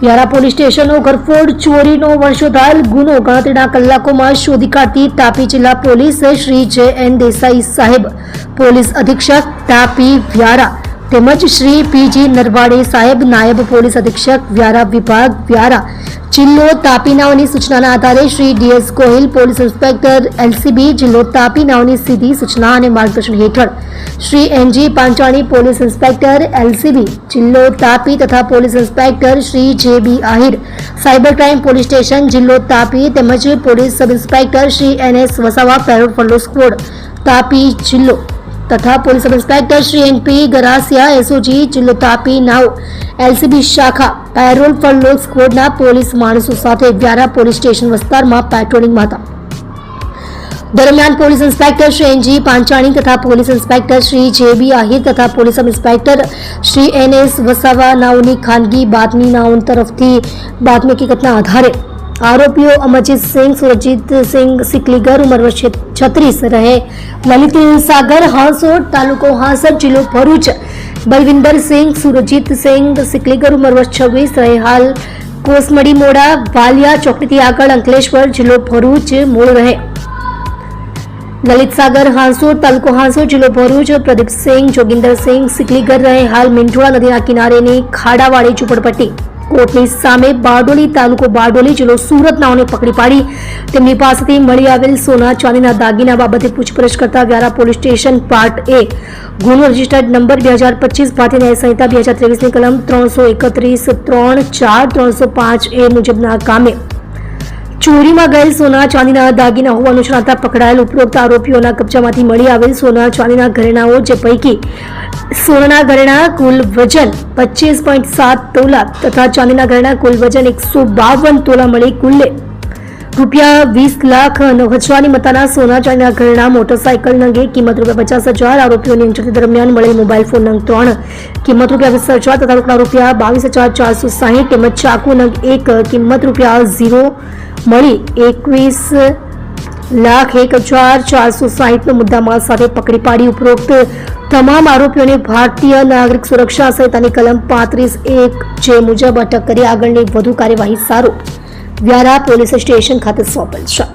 Vyara police સ્ટેશનનો ઘરફોડ ચોરીનો વર્ષોધાલ ગુનો ગણતરીના કલાકોમાં શોધી કાઢતી તાપી જિલ્લા પોલીસ શ્રી જે.એન. દેસાઈ સાહેબ, પોલીસ અધિક્ષક તાપી વ્યારા, તેમજ શ્રી પી.જી. નરવાડે સાહેબ, નાયબ પોલીસ અધિક્ષક વ્યારા વિભાગ વ્યારા જિલ્લો તાપી નાઓની સૂચનાના આધારે Shri D S. Gohil, police inspector LCB જિલ્લો તાપી નાઓની સીધી સૂચના અને માર્ગદર્શન હેઠળ Shri N G. Panchani, police inspector LCB જિલ્લો તાપી તથા police inspector Shri J B. Ahir, cyber crime police station જિલ્લો તાપી તેમજ police sub inspector Shri N S. Vasava, parole follow squad Tapi જિલ્લો તથા police sub inspector Shri N P. Garasiya, SOG જિલ્લો તાપી નાઓ, એલસીબી શાખા, પેરોલ ફોલો સ્ક્વોડના પોલીસ માણસો સાથે વ્યારા પોલીસ સ્ટેશન વિસ્તારમાં પેટ્રોલિંગમાં હતા. દરમિયાન police inspector Shri N G. Panchani તથા police inspector Shri J B. Ahir તથા police sub inspector Shri N S. Vasava નાઓની ખાનગી બાતમી નાઓ તરફથી બાતમી હકીકતના આધારે આરોપીઓ અમરજીત સિંહ, સુરજીત સિંહ સિકલીગર, ઉંમર વર્ષ 36, રહે લલિત સાગર, હાંસોડ, તાલુકો હાંસોડ, જિલ્લો ભરૂચ, બલવિંદર સિંહ, સુરજીત સિંહ સિકલીગર, ઉંમર વર્ષ 26, રહે હાલ કોસમડી મોડા, વાલિયા ચોકડીથી આગળ, અંકલેશ્વર, જિલ્લો ભરૂચ, મૂળ રહે લલિત સાગર, હાંસોડ, તાલુકો હાંસોડ, જિલ્લો ભરૂચ, પ્રદીપસિંહ જોગિંદરસિંહ સિકલીગર, રહે હાલ મીંઢોળા નદીના કિનારેની ખાડાવાળી ઝૂંપડપટ્ટી કોર્ટની સામે, બારડોલી, તાલુકો બારડોલી, જિલ્લો સુરત નાઓને પકડી પાડી તેમની પાસેથી મળી આવેલ સોના ચાંદીના દાગીના બાબતે પૂછપરછ કરતા વ્યારા પોલીસ સ્ટેશન પાર્ટ એ ગુનો રજિસ્ટર્ડ નંબર 2025 ભારતીય ન્યાય સંહિતા 2023 ની કલમ 331, 3, 4, 305 એ મુજબના કામે ચોરીમાં ગયેલ સોના ચાંદીના દાગીના હોવાનું જણાતા પકડાયેલ ઉપરોક્ત આરોપીઓના કબજામાંથી મળી આવેલ સોના ચાંદીના ઘરેણાઓ, જે પૈકી સોનાના ઘરેણા કુલ વજન 25.7 તોલા તથા ચાંદીના ઘરેણા કુલ વજન 152 તોલા મળી કુલ્લે ₹20,09,000 મતાના સોના ચાંદીના ઘરેણા, મોટરસાયકલ નંગે કિંમત ₹50,000, આરોપીઓની અંચડતી દરમિયાન મળેલ મોબાઈલ ફોન નંગ 3 કિંમત ₹20,000 તથા રોકડા ₹22,460 તેમજ ચાકુ નંગ 1 કિંમત ₹0 મળી ₹21,01,460 મુદ્દામાલ સાથે પકડી પાડી ઉપરોક્ત તમામ આરોપીઓને ભારતીય નાગરિક સુરક્ષા સંહિતાની કલમ 35(1) મુજબ અટક કરી આગળની વધુ કાર્યવાહી સારું વ્યારા પોલીસ સ્ટેશન ખાતે સોંપેલ છે.